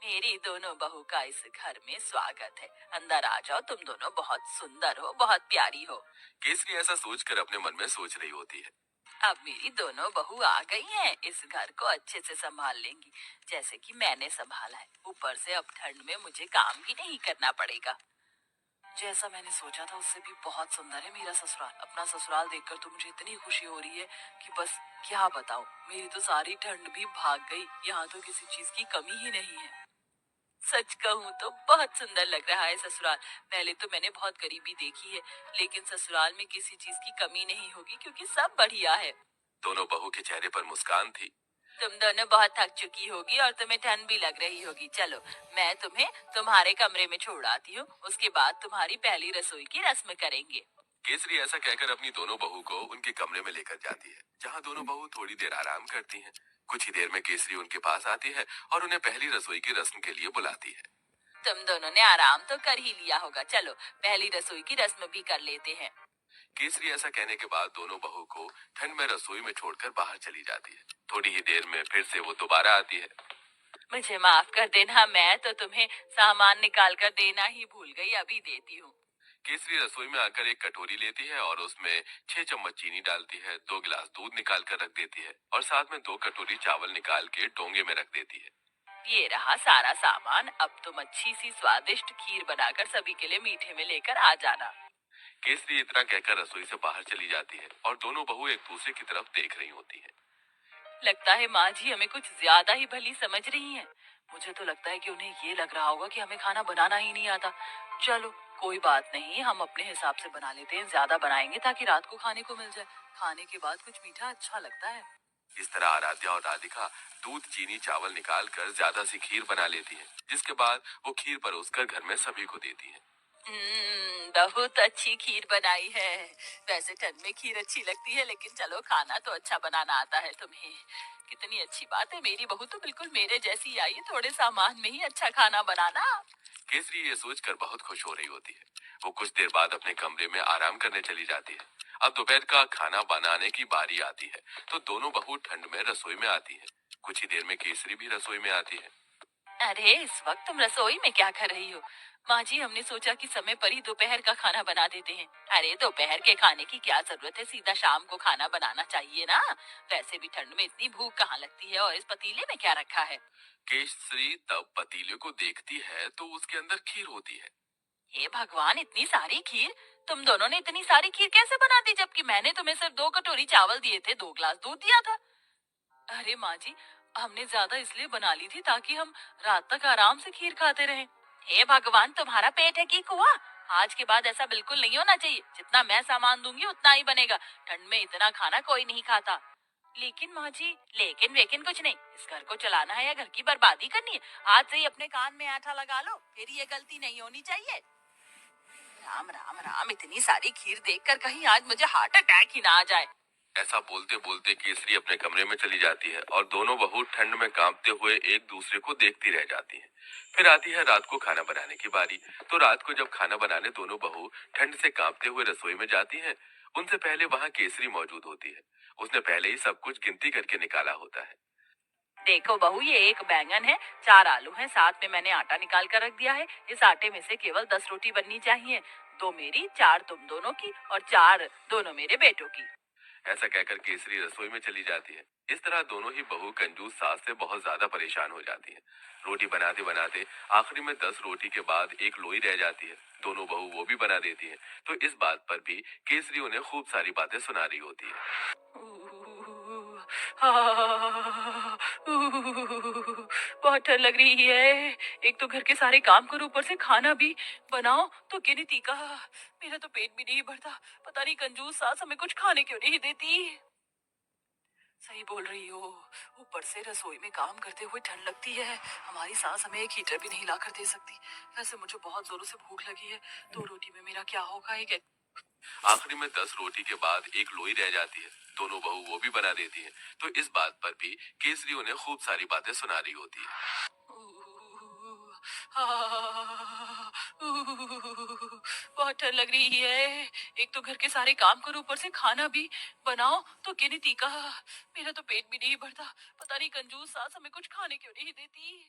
मेरी दोनों बहू का इस घर में स्वागत है। अंदर आ जाओ, तुम दोनों बहुत सुंदर हो, बहुत प्यारी हो। केसरी ऐसा सोचकर अपने मन में सोच रही होती है। अब मेरी दोनों बहू आ गई हैं, इस घर को अच्छे से संभाल लेंगी, जैसे कि मैंने संभाला है। ऊपर से अब ठंड में मुझे काम भी नहीं करना पड़ेगा। जैसा मैंने सोचा था उससे भी बहुत सुंदर है मेरा ससुराल। अपना ससुराल देखकर तो मुझे इतनी खुशी हो रही है कि बस क्या बताऊं। मेरी तो सारी ठंड भी भाग गई। यहाँ तो किसी चीज की कमी ही नहीं है। सच कहूँ तो बहुत सुंदर लग रहा है ससुराल। पहले तो मैंने बहुत गरीबी देखी है, लेकिन ससुराल में किसी चीज की कमी नहीं होगी क्योंकि सब बढ़िया है। दोनों बहू के चेहरे पर मुस्कान थी। तुम दोनों बहुत थक चुकी होगी और तुम्हें ठंड भी लग रही होगी। चलो, मैं तुम्हें तुम्हारे कमरे में छोड़ आती हूँ, उसके बाद तुम्हारी पहली रसोई की रस्म करेंगे। केसरी ऐसा कहकर अपनी दोनों बहू को उनके कमरे में लेकर जाती है, जहाँ दोनों बहू थोड़ी देर आराम करती हैं। कुछ ही देर में केसरी उनके पास आती है और उन्हें पहली रसोई की रस्म के लिए बुलाती है। तुम दोनों ने आराम तो कर ही लिया होगा, चलो पहली रसोई की रस्म भी कर लेते हैं। केसरी ऐसा कहने के बाद दोनों बहू को ठंड में रसोई में छोड़कर बाहर चली जाती है। थोड़ी ही देर में फिर से वो दोबारा आती है। मुझे माफ कर देना, मैं तो तुम्हें सामान निकाल कर देना ही भूल गई, अभी देती हूँ। केसरी रसोई में आकर एक कटोरी लेती है और उसमें 6 चम्मच चीनी डालती है, 2 गिलास दूध निकाल कर रख देती है और साथ में 2 कटोरी चावल निकाल के डोंगे में रख देती है। ये रहा सारा सामान। अब तुम अच्छी सी स्वादिष्ट खीर बनाकर सभी के लिए मीठे में लेकर आ जाना। केसरी इतना कहकर रसोई से बाहर चली जाती है और दोनों बहू एक दूसरे की तरफ देख रही होती है। लगता है माँ जी हमें कुछ ज्यादा ही भली समझ रही हैं। मुझे तो लगता है कि उन्हें ये लग रहा होगा कि हमें खाना बनाना ही नहीं आता। चलो, कोई बात नहीं, हम अपने हिसाब से बना लेते हैं। ज्यादा बनाएंगे ताकि रात को खाने को मिल जाए। खाने के बाद कुछ मीठा अच्छा लगता है। इस तरह आराध्या और राधिका दूध चीनी चावल निकाल कर ज्यादा सी खीर बना लेती है, जिसके बाद वो खीर परोसकर घर में सभी को देती है। बहुत अच्छी खीर बनाई है। वैसे ठंड में खीर अच्छी लगती है, लेकिन चलो खाना तो अच्छा बनाना आता है तुम्हें। कितनी अच्छी बात है, मेरी बहू तो बिल्कुल मेरे जैसी आई है, थोड़े सामान में ही अच्छा खाना बनाना। केसरी ये सोचकर बहुत खुश हो रही होती है। वो कुछ देर बाद अपने कमरे में आराम करने चली जाती है। अब दोपहर का खाना बनाने की बारी आती है, तो दोनों बहू ठंड में रसोई में आती है। कुछ ही देर में केसरी भी रसोई में आती है। अरे, इस वक्त तुम रसोई में क्या कर रही हो? माँ जी, हमने सोचा कि समय पर ही दोपहर का खाना बना देते हैं। अरे, दोपहर के खाने की क्या जरूरत है, सीधा शाम को खाना बनाना चाहिए ना। वैसे भी ठंड में इतनी भूख कहाँ लगती है, और इस पतीले में क्या रखा है? केसरी तब पतीले को देखती है तो उसके अंदर खीर होती है। हे भगवान, इतनी सारी खीर! तुम दोनों ने इतनी सारी खीर कैसे बना दी, जबकि मैंने तुम्हें सिर्फ 2 कटोरी चावल दिए थे, 2 गिलास दूध दिया था। अरे माँ जी, हमने ज्यादा इसलिए बना ली थी ताकि हम रात तक आराम से खीर खाते रहें। हे भगवान, तुम्हारा पेट है कि कुआं? आज के बाद ऐसा बिल्कुल नहीं होना चाहिए। जितना मैं सामान दूंगी उतना ही बनेगा। ठंड में इतना खाना कोई नहीं खाता। लेकिन माँ जी, लेकिन वेकिन कुछ नहीं। इस घर को चलाना है या घर की बर्बादी करनी है? आज से ही अपने कान में आठा लगा लो, फिर ये गलती नहीं होनी चाहिए। राम राम राम, इतनी सारी खीर देखकर कहीं आज मुझे हार्ट अटैक ही ना आ जाए। ऐसा बोलते बोलते केसरी अपने कमरे में चली जाती है और दोनों बहू ठंड में कांपते हुए एक दूसरे को देखती रह जाती हैं। फिर आती है रात को खाना बनाने की बारी। तो रात को जब खाना बनाने दोनों बहू ठंड से कांपते हुए रसोई में जाती हैं, उनसे पहले वहां केसरी मौजूद होती है। उसने पहले ही सब कुछ गिनती करके निकाला होता है। देखो बहू, ये एक बैंगन है, 4 आलू हैं, साथ में मैंने आटा निकाल कर रख दिया है। इस आटे में से केवल 10 रोटी बननी चाहिए। 2 मेरी, 4 तुम दोनों की और 4 दोनों मेरे बेटों की। ऐसा कहकर केसरी रसोई में चली जाती है। इस तरह दोनों ही बहू कंजूस सास से बहुत ज्यादा परेशान हो जाती हैं। रोटी बनाते बनाते आखिरी में 10 रोटी के बाद एक लोई रह जाती है। दोनों बहू वो भी बना देती हैं। तो इस बात पर भी केसरी उन्हें खूब सारी बातें सुना रही होती है। बहुत ठंड लग रही है। एक तो घर के सारे काम करो, ऊपर से खाना भी बनाओ, तो गिनती का। मेरा तो पेट भी नहीं भरता। पता नहीं कंजूस सास हमें कुछ खाने क्यों नहीं देती। सही बोल रही हो। ऊपर से रसोई में काम करते हुए ठंड लगती है। हमारी सास हमें एक हीटर भी नहीं ला कर दे सकती। वैसे मुझे बहुत जोरों से भूख लगी है। 2 रोटी में मेरा क्या होगा? एक आखिरी में 10 रोटी के बाद एक लोई रह जाती है। दोनों बहू वो भी बना देती हैं। तो इस बात पर भी केसरी उन्हें खूब सारी बातें सुना रही होती है। बहुत ठंड लग रही है। एक तो घर के सारे काम करो, ऊपर से खाना भी बनाओ, तो गिनती का। मेरा तो पेट भी नहीं भरता। पता नहीं कंजूस सास हमें कुछ खाने क्यों नहीं देती।